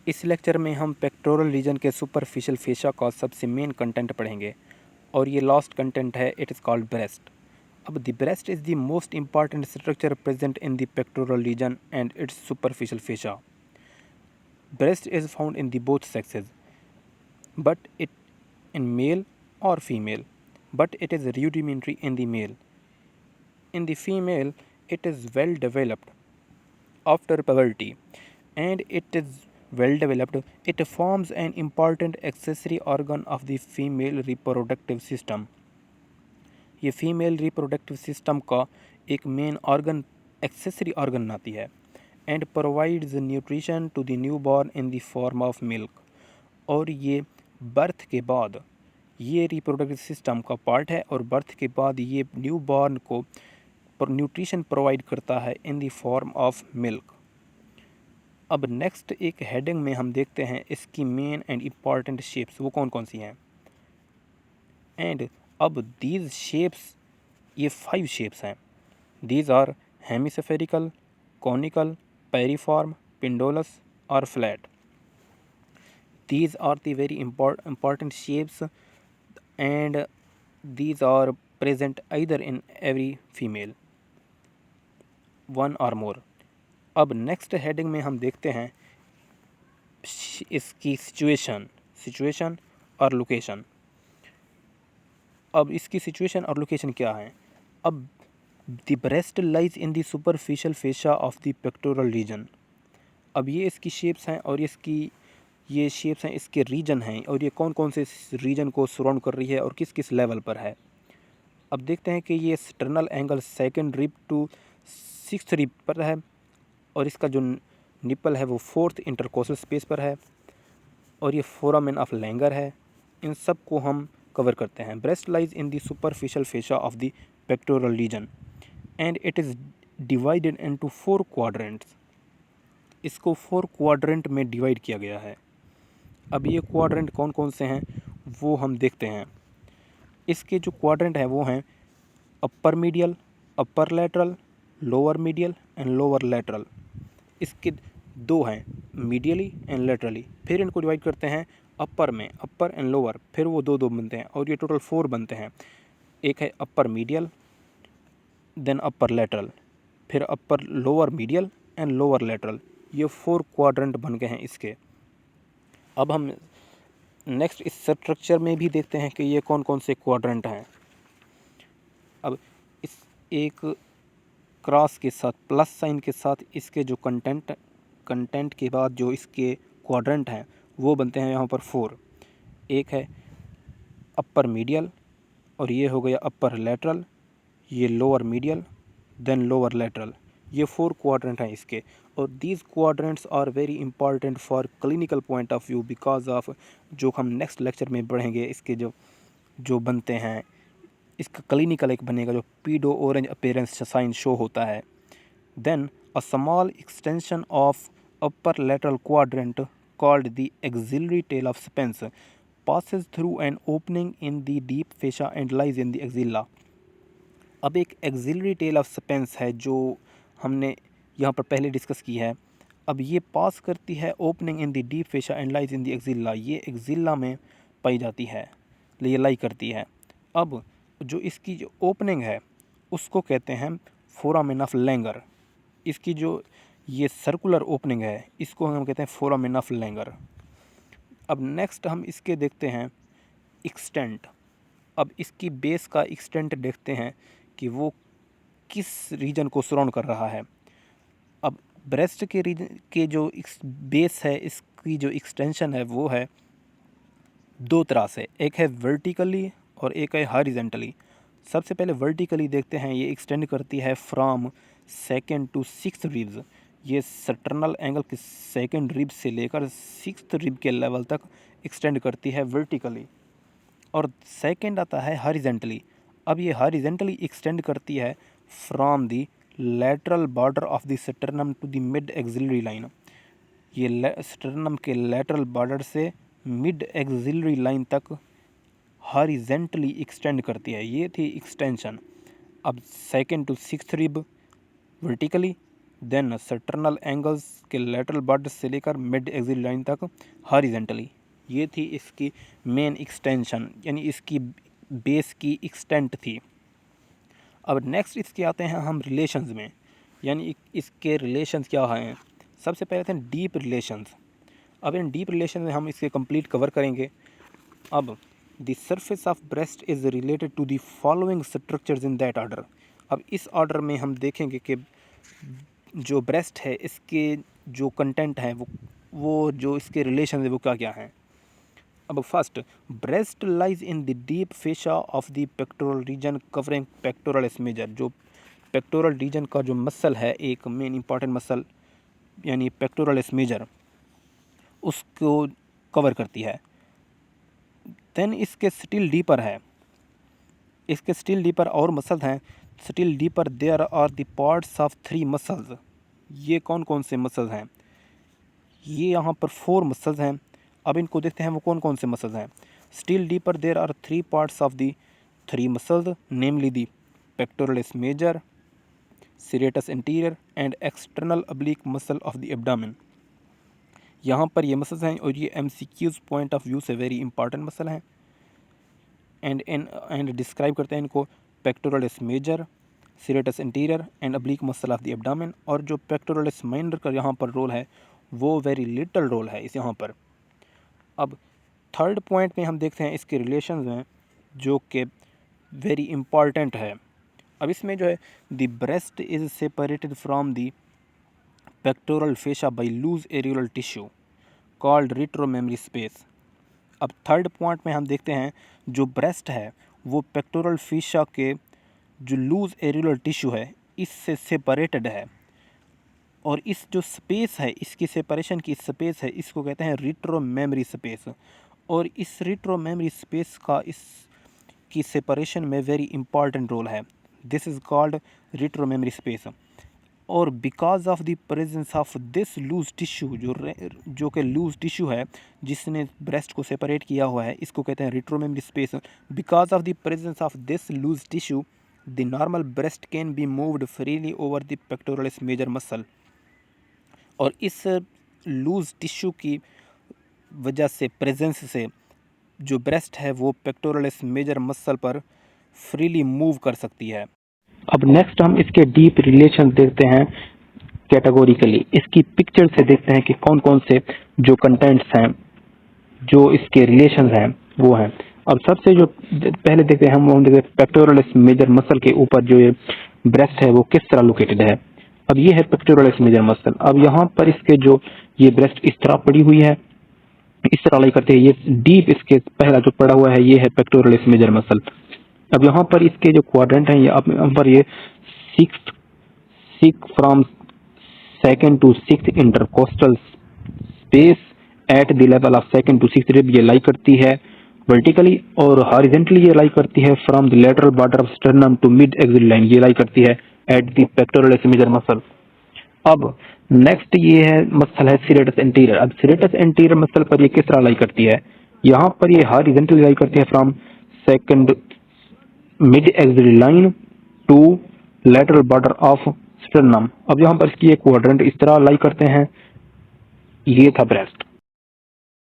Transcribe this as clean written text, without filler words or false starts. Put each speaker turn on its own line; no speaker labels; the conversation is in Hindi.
इस लेक्चर में हम पेक्टोरल रीजन के सुपरफिशियल फेशा का सबसे मेन कंटेंट पढ़ेंगे और ये लास्ट कंटेंट है, इट इज़ कॉल्ड ब्रेस्ट। अब the breast is the most important structure present in the pectoral region and its superficial fascia. Breast is found in the both sexes, but it in male or female, but it is rudimentary in the male. In the female, it is well developed after puberty, and it is well developed. It forms an important accessory organ of the female reproductive system. ये फीमेल रिप्रोडक्टिव सिस्टम का एक मेन ऑर्गन, एक्सेसरी ऑर्गन बनाती है and provides nutrition to the new born in the form of milk. और ये बर्थ के बाद ये रिप्रोडक्टिव सिस्टम का पार्ट है और बर्थ के बाद ये न्यू बॉर्न को न्यूट्रिशन प्रोवाइड करता है इन द फॉर्म ऑफ मिल्क। अब नेक्स्ट एक हेडिंग में हम देखते हैं इसकी मेन एंड इम्पॉर्टेंट शेप्स वो कौन कौन सी हैं। एंड अब दीज शेप्स, ये 5 शेप्स हैं। दीज आर हेमिस्फेरिकल, कॉनिकल, पेरिफॉर्म, पिंडोलस और flat. These are the very important shapes and these are present either in every female, one or more. अब नेक्स्ट हेडिंग में हम देखते हैं इसकी सिचुएशन और लोकेशन। अब इसकी सिचुएशन और लोकेशन क्या है। अब the breast lies in the superficial fascia of the pectoral region. अब ये इसकी शेप्स हैं और ये शेप्स हैं, इसके रीजन हैं और ये कौन कौन से रीजन को सराउंड कर रही है और किस किस लेवल पर है। अब देखते हैं कि ये sternal angle 2nd rib to 6th rib पर है और इसका जो निपल है वो 4th इंटरकोस्टल स्पेस पर है और ये फोरामेन ऑफ लैंगर है। इन सब को हम कवर करते हैं। Breast lies in the superficial fascia of the pectoral region and it is divided into 4 quadrants. इसको 4 क्वाड्रेंट में डिवाइड किया गया है। अब ये क्वाड्रेंट कौन कौन से हैं वो हम देखते हैं। इसके जो क्वाड्रेंट हैं वो हैं upper medial, upper lateral, lower medial and lower lateral. इसके 2 हैं, मीडियली एंड लैटरली। फिर इनको डिवाइड करते हैं अपर में, अपर एंड लोअर, फिर वो 2 बनते हैं और ये टोटल 4 बनते हैं। एक है अपर मीडियल, देन अपर लैटरल, फिर upper lower medial and lower lateral. ये 4 क्वाड्रेंट बन गए हैं इसके। अब हम नेक्स्ट इस स्ट्रक्चर में भी देखते हैं कि ये कौन कौन से क्वाड्रेंट हैं। अब इस एक क्रॉस के साथ, प्लस साइन के साथ इसके जो कंटेंट के बाद जो इसके क्वाड्रेंट हैं वो बनते हैं यहाँ पर 4। एक है अपर मीडियल और ये हो गया अपर लैटरल, ये lower medial, then lower lateral. ये 4 क्वाड्रेंट हैं इसके। और these quadrants are very important for clinical point of view because of, जो हम नेक्स्ट लेक्चर में पढ़ेंगे, इसके जो बनते हैं, इसका क्लिनिकल एक बनेगा जो peau orange appearance sign show होता है। Then a small extension of upper lateral quadrant called the axillary tail of Spence passes through an opening in the deep fascia and lies in the axilla. अब एक एक्सिलरी टेल ऑफ स्पेंस है जो हमने यहाँ पर पहले डिस्कस की है। अब ये पास करती है opening in the deep fascia and lies in the axilla. ये एक्सिला में पाई जाती है, ये लाई करती है। अब जो इसकी जो ओपनिंग है उसको कहते हैं फोरामेन ऑफ लैंगर। इसकी जो ये सर्कुलर ओपनिंग है इसको हम कहते हैं फोरामेन ऑफ लैंगर। अब नेक्स्ट हम इसके देखते हैं एक्सटेंट। अब इसकी बेस का एक्सटेंट देखते हैं कि वो किस रीजन को सराउंड कर रहा है। अब ब्रेस्ट के रीजन के जो बेस है, इसकी जो एक्सटेंशन है वो है 2 तरह से, एक है वर्टिकली और एक है हॉरिजॉन्टली। सबसे पहले वर्टिकली देखते हैं, ये एक्सटेंड करती है from 2nd to 6th ribs. ये स्टर्नल एंगल के 2nd रिब से लेकर 6th रिब के लेवल तक एक्सटेंड करती है वर्टिकली। और सेकंड आता है हॉरिजॉन्टली। अब ये हॉरिजॉन्टली एक्सटेंड करती है from the lateral border of the sternum to the mid axillary line. ये स्टर्नम के लैटरल बॉर्डर से मिड एक्सिलरी लाइन तक हॉरिजॉन्टली एक्सटेंड करती है। ये थी एक्सटेंशन। अब 2nd to 6th rib vertically then sternal angles के लेटरल बॉर्डर से लेकर मिड एक्सिल लाइन तक हॉरिजेंटली। ये थी इसकी मेन एक्सटेंशन, यानी इसकी बेस की एक्सटेंट थी। अब नेक्स्ट इसके आते हैं हम रिलेशंस में, यानी इसके रिलेशंस क्या हैं। सबसे पहले थे डीप रिलेशंस। अब इन डीप रिलेशन में हम इसके कंप्लीट कवर करेंगे। अब the surface of breast is related to the following structures in that order. अब इस ऑर्डर में हम देखेंगे कि जो ब्रेस्ट है इसके जो कंटेंट हैं वो जो इसके रिलेशन है वो क्या क्या हैं। अब first, breast lies in the deep fascia of the pectoral region covering pectoralis major. जो पेक्टोरल रीजन का जो मसल है, एक मेन इंपॉर्टेंट मसल यानी पेक्टोरलिस मेजर, उसको कवर करती है। देन इसके स्टिल डीपर है, इसके स्टिल डीपर और मसल्स हैं। Still deeper there are the parts of 3 muscles. ये कौन कौन से मसल्स हैं? ये यहाँ पर 4 मसल्स हैं। अब इनको देखते हैं वो कौन कौन से मसल्स हैं। Still deeper there are 3 parts of the 3 muscles, namely the pectoralis major, serratus interior and external oblique muscle of the abdomen. यहाँ पर ये मसल्स हैं और ये MCQs पॉइंट ऑफ व्यू से वेरी इंपॉर्टेंट मसल हैं। एंड डिस्क्राइब करते हैं इनको pectoralis major, serratus interior and oblique muscle of the abdomen. और जो पेक्टोरलिस माइनर का यहाँ पर रोल है वो वेरी लिटिल रोल है इस यहाँ पर। अब थर्ड पॉइंट में हम देखते हैं इसके रिलेशंस में जो कि वेरी इंपॉर्टेंट है। अब इसमें जो है the breast is separated from the pectoral fascia by loose areolar tissue called retromammary space. अब थर्ड पॉइंट में हम देखते हैं जो ब्रेस्ट है वो पेक्टोरल फेशा के जो लूज एरियल टिश्यू है इससे सेपरेटेड है। और इस जो स्पेस है, इसकी सेपरेशन की स्पेस है, इसको कहते हैं रेट्रोमेमरी स्पेस। और इस रेट्रोमेमरी स्पेस का इसकी सेपरेशन में वेरी इंपॉर्टेंट रोल है। This is called retromammary space. और because of the presence of this loose tissue, जो कि लूज टिश्यू है जिसने ब्रेस्ट को सेपरेट किया हुआ है, इसको कहते हैं retromammary space. Because of the presence of this loose tissue the normal breast can be moved freely over the pectoralis major muscle. और इस लूज टिश्यू की वजह से, प्रेजेंस से, जो ब्रेस्ट है वो पेक्टोरलिस मेजर मसल पर फ्रीली मूव कर सकती है। अब नेक्स्ट हम इसके डीप रिलेशन देखते हैं कैटेगोरिकली। इसकी पिक्चर से देखते हैं कि कौन कौन से जो कंटेंट्स हैं, जो इसके रिलेशन हैं वो हैं। अब सबसे जो पहले देखते हैं हम देखते हैं पेक्टोरलिस मेजर मसल के ऊपर जो ये ब्रेस्ट है वो किस तरह लोकेटेड है। अब ये है पेक्टोरलिस मेजर मसल। अब यहाँ पर इसके जो ये ब्रेस्ट इस तरह पड़ी हुई है, इस तरह लाई करते हैं। ये डीप इसके पहला जो पड़ा हुआ है ये है पेक्टोरलिस मेजर मसल। अब यहाँ पर इसके जो क्वाड्रेंट हैं, यहाँ पर ये six from second to six intercostal space at the level of second to six rib ये लाई करती है वर्टिकली, और हॉरिजेंटली ये लाई करती है from the lateral border of sternum to mid axil line, ये लाई करती है at the pectoralis major muscle. अब नेक्स्ट ये है मसल है सीरेटस एंटीरियर। अब सीरेटस एंटीरियर मसल पर ये किस तरह लाई करती है? यहाँ पर ये हॉरिजेंटली लाई करती है from second mid axil line to lateral border of sternum. अब यहाँ पर इसकी एक क्वाड्रेंट इस तरह लाई करते हैं। ये था ब्रेस्ट।